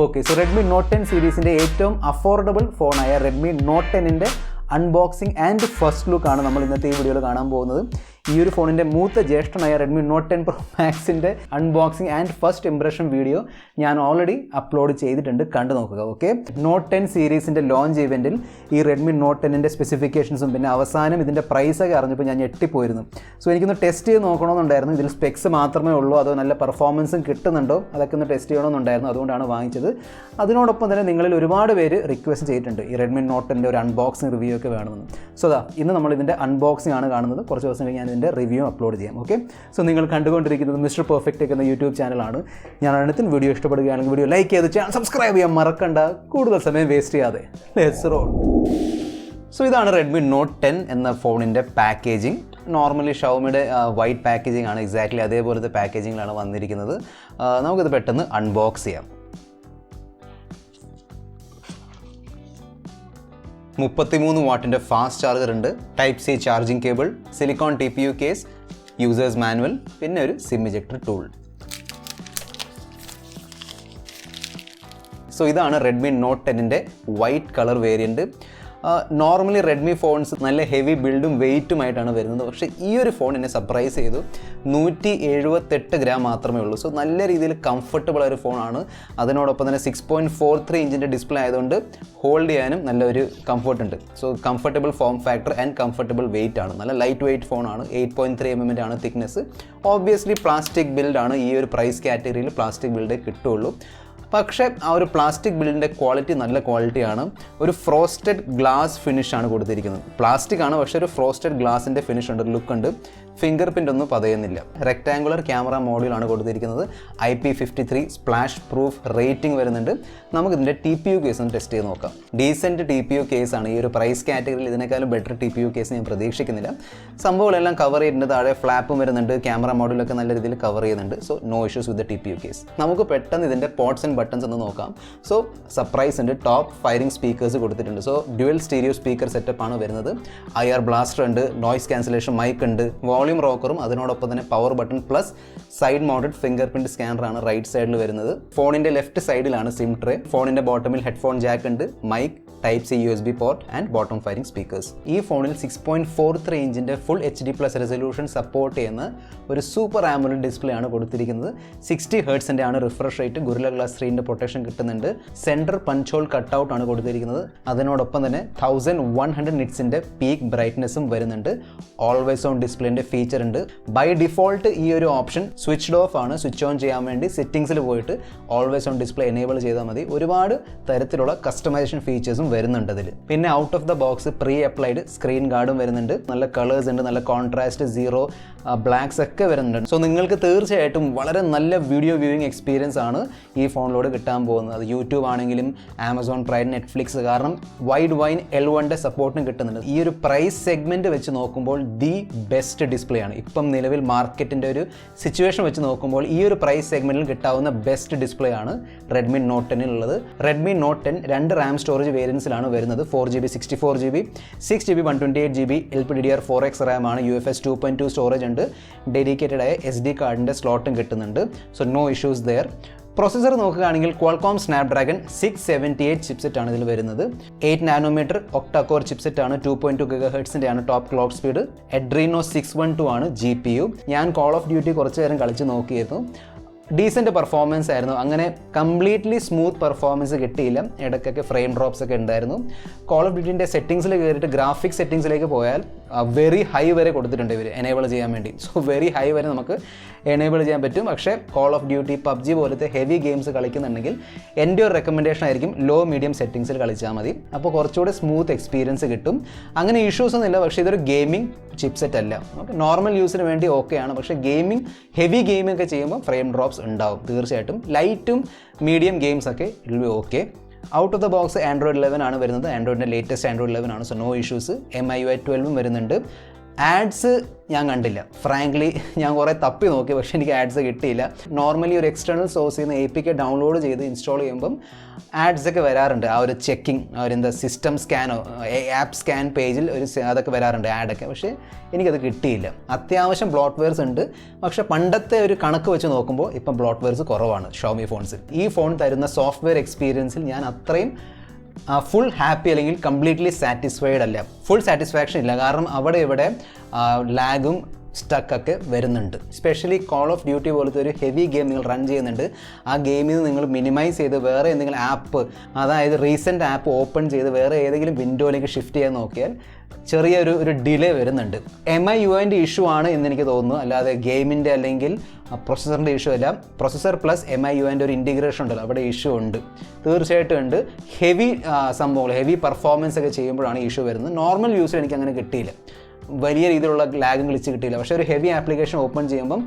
Okay, so Redmi Note 10 സീരീസിൻ്റെ ഏറ്റവും affordable ഫോണായ Redmi Note 10ൻ്റെ അൺബോക്സിംഗ് ആൻഡ് ഫസ്റ്റ് ലുക്ക് ആണ് നമ്മൾ ഇന്നത്തെ ഈ വീഡിയോയിൽ കാണാൻ പോകുന്നത്. ഈ ഒരു ഫോണിൻ്റെ മൂത്ത ജ്യേഷ്ഠനായ Redmi Note 10 Pro Maxൻ്റെ unboxing and first impression video ഞാൻ ഓൾറെഡി അപ്ലോഡ് ചെയ്തിട്ടുണ്ട്, കണ്ടു നോക്കുക. ഓക്കെ, Note 10 സീരീസിൻ്റെ ലോഞ്ച് ഇവൻറ്റിൽ ഈ Redmi Note 10ൻ്റെ സ്പെസിഫിക്കേഷൻസും പിന്നെ അവസാനം ഇതിൻ്റെ പ്രൈസൊക്കെ അറിഞ്ഞപ്പോൾ ഞാൻ ഞെട്ടിപ്പോയിരുന്നു. സോ എനിക്കൊന്ന് ടെസ്റ്റ് ചെയ്ത് നോക്കണമെന്നുണ്ടായിരുന്നു. ഇതിൽ സ്പെക്സ് മാത്രമേ ഉള്ളൂ അതോ നല്ല പെർഫോമൻസും കിട്ടുന്നുണ്ടോ അതൊക്കെ ഒന്ന് ടെസ്റ്റ് ചെയ്യണമെന്നുണ്ടായിരുന്നു, അതുകൊണ്ടാണ് വാങ്ങിച്ചത്. അതിനോടൊപ്പം തന്നെ നിങ്ങളിൽ ഒരുപാട് പേര് റിക്വസ്റ്റ് ചെയ്തിട്ടുണ്ട് ഈ Redmi Note 10ൻ്റെ ഒരു അൺബോക്സിംഗ് റിവ്യൂ ഒക്കെ വേണമെന്ന്. സോ ഇന്ന് നമ്മൾ ഇതിൻ്റെ അൺബോക്സിംഗ് ആണ് കാണുന്നത്. കുറച്ച് ദിവസം കഴിഞ്ഞ് ഞാൻ ഇതിൻ്റെ റിവ്യൂ അപ്ലോഡ് ചെയ്യാം. ഓക്കെ, സോ നിങ്ങൾ കണ്ടുകൊണ്ടിരിക്കുന്നത് മിസ്റ്റർ പെർഫെക്റ്റ് എന്ന യൂട്യൂബ് ചാനലാണ്. ഞാൻ അടുത്ത വീഡിയോ ഇഷ്ടപ്പെടുകയാണെങ്കിൽ വീഡിയോ ലൈക്ക് ചെയ്ത് ചാനൽ സബ്സ്ക്രൈബ് ചെയ്യാൻ മറക്കണ്ട. കൂടുതൽ സമയം വേസ്റ്റ് ചെയ്യാതെ ലെറ്റ്സ് റോൾ. സോ ഇതാണ് Redmi Note 10 എന്ന ഫോണിൻ്റെ പാക്കേജിങ്. നോർമലി ഷവോമിയുടെ വൈറ്റ് പാക്കേജിംഗ് ആണ്, എക്സാക്ട്ലി അതേപോലത്തെ പാക്കേജിങ്ങിലാണ് വന്നിരിക്കുന്നത്. നമുക്കിത് പെട്ടെന്ന് അൺബോക്സ് ചെയ്യാം. 33 വാട്ടിൻ്റെ ഫാസ്റ്റ് ചാർജർ ഉണ്ട്, type C charging cable, silicone TPU case, users manual, പിന്നെ ഒരു സിം ഇജക്ടർ ടൂൾ. സോ ഇതാണ് Redmi Note 10ൻ്റെ white colour variant. Normally Redmi phones നല്ല ഹെവി ബിൽഡും വെയ്റ്റുമായിട്ടാണ് വരുന്നത്. പക്ഷേ ഈ ഒരു ഫോൺ എന്നെ സർപ്രൈസ് ചെയ്തു. 178 ഗ്രാം മാത്രമേ ഉള്ളൂ. സോ നല്ല രീതിയിൽ കംഫർട്ടബിൾ ആയൊരു ഫോണാണ്. അതിനോടൊപ്പം തന്നെ 6.43 ഇഞ്ചിൻ്റെ ഡിസ്പ്ലേ ആയതുകൊണ്ട് ഹോൾഡ് ചെയ്യാനും നല്ലൊരു കംഫർട്ട് ഉണ്ട്. So comfortable form factor and comfortable weight ആണ്. നല്ല ലൈറ്റ് വെയിറ്റ് ഫോണാണ്. 8.3 mm ആണ് തിക്നെസ്. Obviously plastic ബിൽഡാണ്. ഈ ഒരു പ്രൈസ് കാറ്റഗറിയിൽ പ്ലാസ്റ്റിക് ബിൽഡേ കിട്ടുള്ളൂ. പക്ഷേ ആ ഒരു പ്ലാസ്റ്റിക് ബിൽഡിൻ്റെ ക്വാളിറ്റി നല്ല ക്വാളിറ്റിയാണ്. ഒരു ഫ്രോസ്റ്റഡ് ഗ്ലാസ് ഫിനിഷാണ് കൊടുത്തിരിക്കുന്നത്. പ്ലാസ്റ്റിക് ആണ്, പക്ഷേ ഒരു ഫ്രോസ്റ്റഡ് ഗ്ലാസിൻ്റെ ഫിനിഷ് ഉണ്ട്, ലുക്ക് ഉണ്ട്. ഫിംഗർ പ്രിൻ്റ് ഒന്നും പതയുന്നില്ല. റെക്ടാങ്കുലർ ക്യാമറ മോഡ്യൂളാണ് കൊടുത്തിരിക്കുന്നത്. IP53 സ്പ്ലാഷ് പ്രൂഫ് റേറ്റിംഗ് വരുന്നുണ്ട്. നമുക്കിതിൻ്റെ TPU കേസ് ഒന്ന് ടെസ്റ്റ് ചെയ്ത് നോക്കാം. ഡീസൻറ്റ് TPU കേസാണ്. ഈ ഒരു പ്രൈസ് കാറ്റഗറിയിൽ ഇതിനേക്കാളും ബെറ്റർ TPU കേസ് ഞാൻ പ്രതീക്ഷിക്കുന്നില്ല. സംഭവങ്ങളെല്ലാം കവർ ചെയ്തിട്ടുണ്ട്. താഴെ ഫ്ലാപ്പും വരുന്നുണ്ട്, ക്യാമറ മോഡ്യൂളൊക്കെ നല്ല രീതിയിൽ കവർ ചെയ്യുന്നുണ്ട്. So no issues with the TPU case. നമുക്ക് പെട്ടെന്ന് ഇതിൻ്റെ പോർട്സ് ആൻഡ് ബട്ടൺസ് ഒന്ന് നോക്കാം. സോ സർപ്രൈസ് ഉണ്ട്. ടോപ്പ് ഫയറിംഗ് സ്പീക്കേഴ്സ് കൊടുത്തിട്ടുണ്ട്. So dual stereo speaker setup ആണ് വരുന്നത്. IR ബ്ലാസ്റ്റർ ഉണ്ട്, നോയ്സ് ക്യാൻസലേഷൻ മൈക്ക് ഉണ്ട്, വോളിയം റോക്കറും അതിനോടൊപ്പം തന്നെ power button plus side mounted fingerprint സ്കാനറാണ് റൈറ്റ് സൈഡിൽ വരുന്നത്. ഫോണിൻ്റെ ലെഫ്റ്റ് സൈഡിലാണ് സിം ട്രേ. ഫോണിൻ്റെ ബോട്ടമിൽ ഹെഡ്ഫോൺ ജാക്ക് ഉണ്ട്, mic, type C USB port and bottom firing speakers. ഈ ഫോണിൽ 6.43 ഇഞ്ചിൻ്റെ ഫുൾ HD+ റെസൊല്യൂഷൻ സപ്പോർട്ട് ചെയ്യുന്ന ഒരു സൂപ്പർ ആമോലെഡ് ഡിസ്പ്ലേ ആണ് കൊടുത്തിരിക്കുന്നത്. 60 ഹെർട്സിൻ്റെ ആണ് റിഫ്രഷ് റേറ്റ്. ഗൊറില്ല ഗ്ലാസ് 3ൻ്റെ പ്രൊട്ടക്ഷൻ കിട്ടുന്നുണ്ട്. സെൻറ്റർ പഞ്ച് ഹോൾ കട്ടൗട്ട് ആണ് കൊടുത്തിരിക്കുന്നത്. അതിനോടൊപ്പം തന്നെ 1100 നിറ്റ്സിൻ്റെ പീക്ക് ബ്രൈറ്റ്നസ്സും വരുന്നുണ്ട്. ഓൾവേസ് ഓൺ ഡിസ്പ്ലേൻ്റെ ഫീച്ചർ ഉണ്ട്. ബൈ ഡിഫോൾട്ട് ഈ ഒരു ഓപ്ഷൻ സ്വിച്ച്ഡ് ഓഫ് ആണ്. സ്വിച്ച് ഓൺ ചെയ്യാൻ വേണ്ടി സെറ്റിംഗ്സിൽ പോയിട്ട് ഓൾവേസ് ഓൺ ഡിസ്പ്ലേ എനേബിൾ ചെയ്താൽ മതി. ഒരുപാട് തരത്തിലുള്ള കസ്റ്റമൈസേഷൻ ഫീച്ചേഴ്സും വരുന്നുണ്ട് അതിൽ. പിന്നെ out of the box pre applied screen ഗാർഡും വരുന്നുണ്ട്. നല്ല കളേഴ്സ് ഉണ്ട്, നല്ല കോൺട്രാസ്റ്റ്, സീറോ ബ്ലാക്സ് ഒക്കെ വരുന്നുണ്ട്. സോ നിങ്ങൾക്ക് തീർച്ചയായിട്ടും വളരെ നല്ല വീഡിയോ വ്യൂയിങ് എക്സ്പീരിയൻസ് ആണ് ഈ ഫോണിലൂടെ കിട്ടാൻ പോകുന്നത്. അത് യൂട്യൂബ് ആണെങ്കിലും ആമസോൺ പ്രൈം, നെറ്റ്ഫ്ലിക്സ്, കാരണം വൈഡ് വൈൻ L1ൻ്റെ സപ്പോർട്ടും കിട്ടുന്നുണ്ട്. ഈ ഒരു പ്രൈസ് സെഗ്മെൻറ്റ് വെച്ച് നോക്കുമ്പോൾ ദി ബെസ്റ്റ് ഡിസ്പ്ലേ ആണ്. ഇപ്പം നിലവിൽ മാർക്കറ്റിൻ്റെ ഒരു സിറ്റുവേഷൻ വെച്ച് നോക്കുമ്പോൾ ഈ ഒരു പ്രൈസ് സെഗ്മെൻറ്റിൽ കിട്ടാവുന്ന ബെസ്റ്റ് ഡിസ്പ്ലേ ആണ് Redmi Note 10 ഉള്ളത്. Redmi Note 10 2 RAM സ്റ്റോറേജ് വേരിയൻസിലാണ് വരുന്നത്. 4GB 64GB, 6GB 128GB, LPDDR4X RAM ആണ്. UFS 2.2 സ്റ്റോറേജ് ഉണ്ട്. ഡെഡിക്കേറ്റഡ് ആയ SD കാർഡിൻ്റെ സ്ലോട്ടും കിട്ടുന്നുണ്ട്. So no issues there. Processor നോക്കുകയാണെങ്കിൽ Qualcomm Snapdragon 678 ചിപ്സെറ്റ് ആണ് ഇതിൽ വരുന്നത്. 8 നാനോമീറ്റർ ഒക്ടാകോർ ചിപ്സെറ്റ് ആണ്. 2.2 GHz ആണ് ടോപ്പ് ക്ലോക്ക് സ്പീഡ്. Adreno 612 ആണ് GPU. ഞാൻ കോൾ ഓഫ് ഡ്യൂട്ടി കുറച്ച് നേരം കളിച്ച് നോക്കിയിരുന്നു. ഡീസൻറ്റ് പെർഫോമൻസ് ആയിരുന്നു. അങ്ങനെ കംപ്ലീറ്റ്ലി സ്മൂത്ത് പെർഫോമൻസ് കിട്ടിയില്ല. ഇടയ്ക്കൊക്കെ ഫ്രെയിം ഡ്രോപ്സ് ഒക്കെ ഉണ്ടായിരുന്നു. കോൾ ഓഫ് ഡ്യൂട്ടിൻ്റെ സെറ്റിംഗ്സിൽ കയറിയിട്ട് ഗ്രാഫിക്സ് സെറ്റിംഗ്സിലേക്ക് പോയാൽ വെരി ഹൈ വരെ കൊടുത്തിട്ടുണ്ട് ഇവർ എനേബിൾ ചെയ്യാൻ വേണ്ടി. സോ വെരി ഹൈ വരെ നമുക്ക് എനേബിൾ ചെയ്യാൻ പറ്റും. പക്ഷേ കോൾ ഓഫ് ഡ്യൂട്ടി, PUBG പോലത്തെ ഹെവി ഗെയിംസ് കളിക്കുന്നുണ്ടെങ്കിൽ എൻ്റെ ഒരു റെക്കമെൻഡേഷൻ ആയിരിക്കും ലോ മീഡിയം സെറ്റിംഗ്സിൽ കളിച്ചാൽ മതി. അപ്പോൾ കുറച്ചുകൂടെ സ്മൂത്ത് എക്സ്പീരിയൻസ് കിട്ടും. അങ്ങനെ ഇഷ്യൂസ് ഒന്നുമില്ല. പക്ഷേ ഇതൊരു ഗെയിമിംഗ് ചിപ്സെറ്റ് അല്ല. നോർമൽ യൂസിന് വേണ്ടി ഓക്കെയാണ്. പക്ഷേ ഗെയിമിംഗ്, ഹെവി ഗെയിമിംഗ് ഒക്കെ ചെയ്യുമ്പോൾ ഫ്രെയിം ഡ്രോപ്സ് ഉണ്ടാവും തീർച്ചയായിട്ടും. ലൈറ്റും മീഡിയം ഗെയിംസ് ഒക്കെ it will be okay. Out of the box Android 11 ആണ് വരുന്നത്. ആൻഡ്രോയിഡിൻ്റെ ലേറ്റസ്റ്റ് Android 11 ആണ്. So no issues. MIUI 12 വരുന്നുണ്ട്. ആഡ്സ് ഞാൻ കണ്ടില്ല. ഫ്രാങ്ക്ലി ഞാൻ കുറേ തപ്പി നോക്കി, പക്ഷേ എനിക്ക് ആഡ്സ് കിട്ടിയില്ല. നോർമലി ഒരു എക്സ്റ്റേണൽ സോഴ്സിൽ നിന്ന് APK ഡൗൺലോഡ് ചെയ്ത് ഇൻസ്റ്റാൾ ചെയ്യുമ്പം ആഡ്സ് ഒക്കെ വരാറുണ്ട്. ആ ഒരു ചെക്കിങ്, എന്താ സിസ്റ്റം സ്കാനോ ആപ്പ് സ്കാൻ പേജിൽ അതൊക്കെ വരാറുണ്ട് ആഡൊക്കെ. പക്ഷേ എനിക്കത് കിട്ടിയില്ല. അത്യാവശ്യം ബ്ലോട്ട്വെയർസ് ഉണ്ട്, പക്ഷേ പണ്ടത്തെ ഒരു കണക്ക് വെച്ച് നോക്കുമ്പോൾ ഇപ്പം ബ്ലോട്ട്വെയർസ് കുറവാണ് ഷോമി ഫോൺസിൽ. ഈ ഫോൺ തരുന്ന സോഫ്റ്റ്വെയർ എക്സ്പീരിയൻസിൽ ഞാൻ അത്രയും ഫുൾ ഹാപ്പി അല്ലെങ്കിൽ കംപ്ലീറ്റ്ലി സാറ്റിസ്ഫൈഡ് അല്ല. ഫുൾ സാറ്റിസ്ഫാക്ഷൻ ഇല്ല, കാരണം അവിടെ ഇവിടെ ലാഗും സ്റ്റക്കൊക്കെ വരുന്നുണ്ട്. സ്പെഷ്യലി കോൾ ഓഫ് ഡ്യൂട്ടി പോലത്തെ ഒരു ഹെവി ഗെയിം നിങ്ങൾ റൺ ചെയ്യുന്നുണ്ട്, ആ ഗെയിമിൽ നിന്ന് നിങ്ങൾ മിനിമൈസ് ചെയ്ത് വേറെ എന്തെങ്കിലും ആപ്പ്, അതായത് റീസെൻറ്റ് ആപ്പ് ഓപ്പൺ ചെയ്ത് വേറെ ഏതെങ്കിലും വിൻഡോയിലേക്ക് ഷിഫ്റ്റ് ചെയ്യാൻ നോക്കിയാൽ ചെറിയൊരു ഡിലേ വരുന്നുണ്ട്. MIUIൻ്റെ ഇഷ്യൂ ആണ് എന്ന് എനിക്ക് തോന്നുന്നു, അല്ലാതെ ഗെയിമിൻ്റെ അല്ലെങ്കിൽ പ്രൊസസ്സറിൻ്റെ ഇഷ്യൂ അല്ല. പ്രൊസസ്സർ പ്ലസ് MIUIൻ്റെ ഒരു ഇൻറ്റിഗ്രേഷൻ ഉണ്ടല്ലോ, അവിടെ ഇഷ്യൂ ഉണ്ട്, തീർച്ചയായിട്ടും ഉണ്ട്. ഹെവി സംഭവങ്ങൾ, ഹെവി പെർഫോമൻസ് ഒക്കെ ചെയ്യുമ്പോഴാണ് ഇഷ്യൂ വരുന്നത്. നോർമൽ യൂസിൽ എനിക്ക് അങ്ങനെ കിട്ടിയില്ല, വലിയ രീതിയിലുള്ള ലാഗും ഗ്ലിച്ച് കിട്ടിയില്ല. പക്ഷേ ഒരു ഹെവി ആപ്ലിക്കേഷൻ ഓപ്പൺ ചെയ്യുമ്പം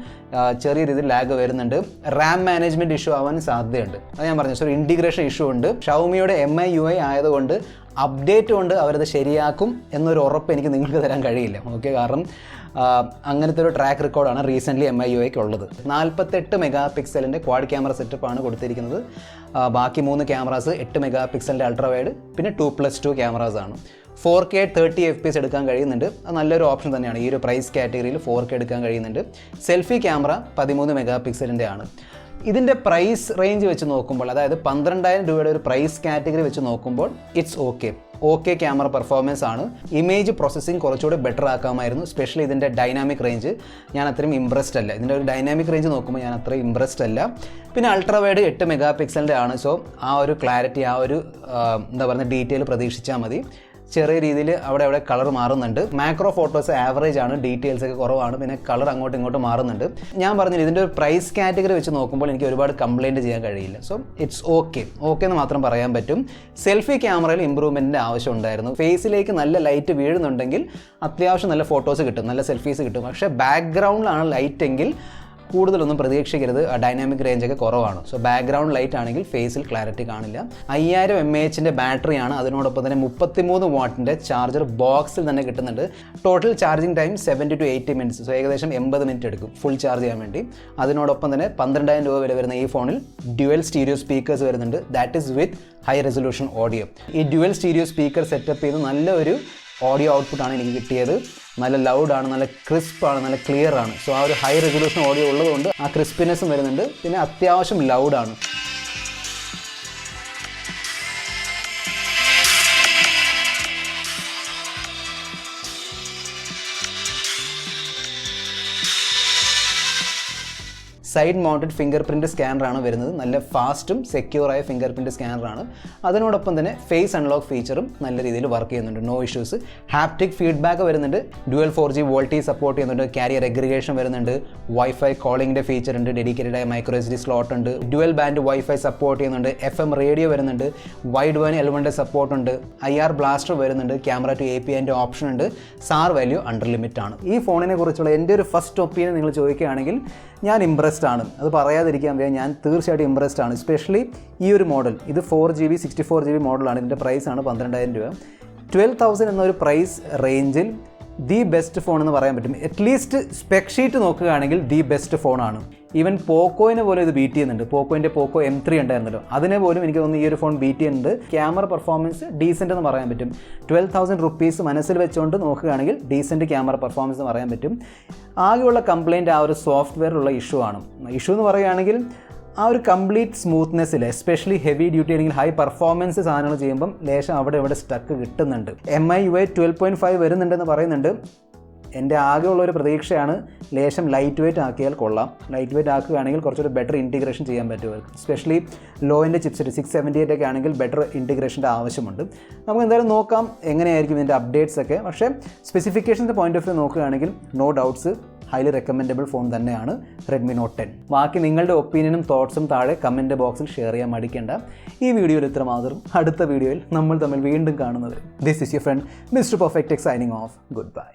ചെറിയ രീതിയിൽ ലാഗ് വരുന്നുണ്ട്. റാം മാനേജ്മെൻറ്റ് ഇഷ്യൂ ആവാൻ സാധ്യതയുണ്ട്. അത് ഞാൻ പറഞ്ഞു, ഒരു ഇൻറ്റിഗ്രേഷൻ ഇഷ്യൂ ഉണ്ട്. ഷൗമിയുടെ MIUI ആയതുകൊണ്ട് അപ്ഡേറ്റ് കൊണ്ട് അവരത് ശരിയാക്കും എന്നൊരു ഉറപ്പ് എനിക്ക് നിങ്ങൾക്ക് തരാൻ കഴിയില്ല. ഓക്കെ, കാരണം അങ്ങനത്തെ ഒരു ട്രാക്ക് റെക്കോർഡാണ് റീസെൻ്റ്ലി MIUIക്ക് ഉള്ളത്. 48 മെഗാ പിക്സലിൻ്റെ ക്വാഡ് ക്യാമറ സെറ്റപ്പാണ് കൊടുത്തിരിക്കുന്നത്. ബാക്കി 3 ക്യാമറാസ് 8 മെഗാ പിക്സലിൻ്റെ അൾട്രാ വൈഡ്, പിന്നെ 2+2 ക്യാമറാസാണ്. 4K 30 FPS എടുക്കാൻ കഴിയുന്നുണ്ട്. അത് നല്ലൊരു ഓപ്ഷൻ തന്നെയാണ്. ഈ ഒരു പ്രൈസ് കാറ്റഗറിയിൽ 4K എടുക്കാൻ കഴിയുന്നുണ്ട്. സെൽഫി ക്യാമറ 13 മെഗാ പിക്സലിൻ്റെ ആണ്. ഇതിൻ്റെ പ്രൈസ് റേഞ്ച് വെച്ച് നോക്കുമ്പോൾ, അതായത് 12,000 രൂപയുടെ ഒരു പ്രൈസ് കാറ്റഗറി വെച്ച് നോക്കുമ്പോൾ ഇറ്റ്സ് ഓക്കെ ക്യാമറ പെർഫോമൻസ് ആണ്. ഇമേജ് പ്രോസസ്സിംഗ് കുറച്ചുകൂടി ബെറ്റർ ആക്കാമായിരുന്നു. സ്പെഷ്യലി ഇതിൻ്റെ ഡൈനാമിക് റേഞ്ച് ഞാൻ അത്രയും ഇംപ്രസ്ഡ് അല്ല. ഇതിൻ്റെ ഒരു ഡൈനാമിക് റേഞ്ച് നോക്കുമ്പോൾ ഞാൻ അത്രയും ഇംപ്രസ്ഡ് അല്ല. പിന്നെ അൾട്രാ വൈഡ് 8 മെഗാ പിക്സലിൻ്റെ ആണ്. സോ ആ ഒരു ക്ലാരിറ്റി, ആ ഒരു എന്താ പറയുക ഡീറ്റെയിൽ പ്രതീക്ഷിച്ചാൽ മതി. ചെറിയ രീതിയിൽ അവിടെ കളർ മാറുന്നുണ്ട്. മാക്രോ ഫോട്ടോസ് ആവറേജ് ആണ്, ഡീറ്റെയിൽസ് ഒക്കെ കുറവാണ്, പിന്നെ കളർ അങ്ങോട്ടും ഇങ്ങോട്ടും മാറുന്നുണ്ട്. ഞാൻ പറഞ്ഞില്ല, ഇതിൻ്റെ ഒരു പ്രൈസ് കാറ്റഗറി വെച്ച് നോക്കുമ്പോൾ എനിക്ക് ഒരുപാട് കംപ്ലയിൻറ്റ് ചെയ്യാൻ കഴിയില്ല. സോ ഇറ്റ്സ് ഓക്കെ എന്ന് മാത്രം പറയാൻ പറ്റും. സെൽഫി ക്യാമറയിൽ ഇമ്പ്രൂവ്മെൻറ്റിൻ്റെ ആവശ്യം ഉണ്ടായിരുന്നു. ഫേസിലേക്ക് നല്ല ലൈറ്റ് വീഴുന്നുണ്ടെങ്കിൽ അത്യാവശ്യം നല്ല ഫോട്ടോസ് കിട്ടും, നല്ല സെൽഫീസ് കിട്ടും. പക്ഷേ ബാക്ക്ഗ്രൗണ്ടിലാണ് ലൈറ്റ് എങ്കിൽ കൂടുതലൊന്നും പ്രതീക്ഷിക്കരുത്, ഡൈനാമിക് റേഞ്ചൊക്കെ കുറവാണ്. സോ ബാക്ക്ഗ്രൗണ്ട് ലൈറ്റ് ആണെങ്കിൽ ഫേസിൽ ക്ലാരിറ്റി കാണില്ല. 5000 mAh ബാറ്ററിയാണ്. അതിനോടൊപ്പം തന്നെ 33 വാട്ടിൻ്റെ ചാർജർ ബോക്സിൽ തന്നെ കിട്ടുന്നുണ്ട്. Total charging time 70 to 80 minutes. So ഏകദേശം 80 മിനിറ്റ് എടുക്കും ഫുൾ ചാർജ് ചെയ്യാൻ വേണ്ടി. അതിനോടൊപ്പം തന്നെ 12,000 രൂപ വില വരുന്ന ഈ ഫോണിൽ ഡ്യുവൽ സ്റ്റീരിയോ സ്പീക്കേഴ്സ് വരുന്നുണ്ട്. That is with high resolution audio. ഈ ഡ്യുവൽ സ്റ്റീരിയോ സ്പീക്കർ സെറ്റപ്പ് ചെയ്ത് നല്ലൊരു ഓഡിയോ ഔട്ട്പുട്ടാണ് എനിക്ക് കിട്ടിയത്. നല്ല ലൗഡാണ്, നല്ല ക്രിസ്പാണ്, നല്ല ക്ലിയർ ആണ്. സോ ആ ഒരു ഹൈ റെസൊല്യൂഷൻ ഓഡിയോ ഉള്ളതുകൊണ്ട് ആ ക്രിസ്പിനെസ്സും വരുന്നുണ്ട്. പിന്നെ അത്യാവശ്യം ലൗഡാണ്. സൈഡ് മൗണ്ടഡ് ഫിംഗർ പ്രിൻറ്റ് സ്കാനറാണ് വരുന്നത്. നല്ല ഫാസ്റ്റും സെക്യൂറായ ഫിംഗർ പ്രിൻറ്റ് സ്കാനറാണ്. അതിനോടൊപ്പം തന്നെ ഫേസ് അൺലോക്ക് ഫീച്ചറും നല്ല രീതിയിൽ വർക്ക് ചെയ്യുന്നുണ്ട്, നോ ഇഷ്യൂസ്. ഹാപ്റ്റിക് ഫീഡ്ബാക്ക് വരുന്നുണ്ട്. ഡ്യുവൽ 4G വോൾട്ടേജ് സപ്പോർട്ട് ചെയ്യുന്നുണ്ട്. കാരിയർ അഗ്രിഗേഷൻ വരുന്നുണ്ട്. വൈഫൈ കോളിങ്ങിൻ്റെ ഫീച്ചർ ഉണ്ട്. ഡെഡിക്കേറ്റഡ് ആയ മൈക്രോ SD സ്ലോട്ട് ഉണ്ട്. ഡ്യുവൽ ബാൻഡ് വൈഫൈ സപ്പോർട്ട് ചെയ്യുന്നുണ്ട്. FM റേഡിയോ വരുന്നുണ്ട്. വൈഡ് വൈൻ L1 സപ്പോർട്ട് ഉണ്ട്. IR ബ്ലാസ്റ്റർ വരുന്നുണ്ട്. ക്യാമറ ടു APIൻ്റെ ഓപ്ഷൻ ഉണ്ട്. SAR വാല്യൂ അണ്ടർ ലിമിറ്റ് ആണ്. ഈ ഫോണിനെ കുറിച്ചുള്ള എൻ്റെ ഒരു ഫസ്റ്റ് ഒപ്പീനിയൻ നിങ്ങൾ ചോദിക്കുകയാണെങ്കിൽ ഞാൻ ഇംപ്രസ്ഡ് ആണ്. അത് പറയാതിരിക്കാൻ വയ്യ, ഞാൻ തീർച്ചയായിട്ടും ഇംപ്രസ്ഡ് ആണ്. എസ്പെഷ്യലി ഈ ഒരു മോഡൽ, ഇത് 4GB 64GB മോഡലാണ്. ഇതിൻ്റെ പ്രൈസാണ് 12,000 രൂപ. 12,000 എന്നൊരു പ്രൈസ് റേഞ്ചിൽ ദി ബെസ്റ്റ് ഫോൺ എന്ന് പറയാൻ പറ്റും. അറ്റ്ലീസ്റ്റ് സ്പെക് ഷീറ്റ് നോക്കുകയാണെങ്കിൽ ദി ബെസ്റ്റ് ഫോണാണ്. ഈവൻ പോക്കോയിനെ പോലും ഇത് ബീറ്റ് ചെയ്യുന്നുണ്ട്. പോക്കോയിൻ്റെ പോക്കോ M3 ഉണ്ടായിരുന്നല്ലോ, അതിനെ പോലും എനിക്ക് തോന്നുന്നു ഈ ഒരു ഫോൺ ബീറ്റ് ചെയ്യുന്നുണ്ട്. ക്യാമറ പെർഫോമൻസ് ഡീസൻ്റ് എന്ന് പറയാൻ പറ്റും. 12,000 റുപ്പീസ് മനസ്സിൽ വെച്ചുകൊണ്ട് നോക്കുകയാണെങ്കിൽ ഡീസൻറ്റ് ക്യാമറ പെർഫോമൻസ് എന്ന് പറയാൻ പറ്റും. ആകെയുള്ള കംപ്ലയിൻറ്റ് ആ ഒരു സോഫ്റ്റ്വെയറിലുള്ള ഇഷ്യൂ ആണ്. ഇഷ്യൂ എന്ന് പറയുകയാണെങ്കിൽ ആ ഒരു കംപ്ലീറ്റ് സ്മൂത്ത്നെസ്സിൽ, എസ്പെഷ്യലി ഹെവി ഡ്യൂട്ടി അല്ലെങ്കിൽ ഹൈ പെർഫോമൻസ് സാധനങ്ങൾ ചെയ്യുമ്പം ലേശം അവിടെ സ്റ്റക്ക് കിട്ടുന്നുണ്ട്. MIUI 12.5 വരുന്നുണ്ടെന്ന് പറയുന്നുണ്ട്. എൻ്റെ ആകെയുള്ള ഒരു പ്രതീക്ഷയാണ് ലേശം ലൈറ്റ് വെയ്റ്റ് ആക്കിയാൽ കൊള്ളാം. ലൈറ്റ് വെയ്റ്റ് ആക്കുകയാണെങ്കിൽ കുറച്ചൊരു ബെറ്റർ ഇൻറ്റിഗ്രേഷൻ ചെയ്യാൻ പറ്റുമായിരിക്കും. എസ്പെഷ്യലി ലോയിൻ്റെ ചിപ്സെറ്റ് 678 ഒക്കെ ആണെങ്കിൽ ബെറ്റർ ഇൻറ്റിഗ്രേഷൻ്റെ ആവശ്യമുണ്ട്. നമുക്ക് എന്തായാലും നോക്കാം എങ്ങനെയായിരിക്കും ഇതിൻ്റെ അപ്ഡേറ്റ്സ് ഒക്കെ. പക്ഷേ സ്പെസിഫിക്കേഷൻ്റെ പോയിന്റ് ഓഫ് വ്യൂ നോക്കുകയാണെങ്കിൽ no doubts highly recommendable phone തന്നെയാണ് Redmi Note 10. ബാക്കി നിങ്ങളുടെ ഒപ്പീനിയനും തോട്ട്സും താഴെ കമൻറ്റ് ബോക്സിൽ ഷെയർ ചെയ്യാൻ മടിക്കേണ്ട. ഈ വീഡിയോയിൽ ഇത്ര മാത്രം. അടുത്ത വീഡിയോയിൽ നമ്മൾ തമ്മിൽ വീണ്ടും കാണുന്നത്. This is your friend mister perfect tech signing off. Good bye.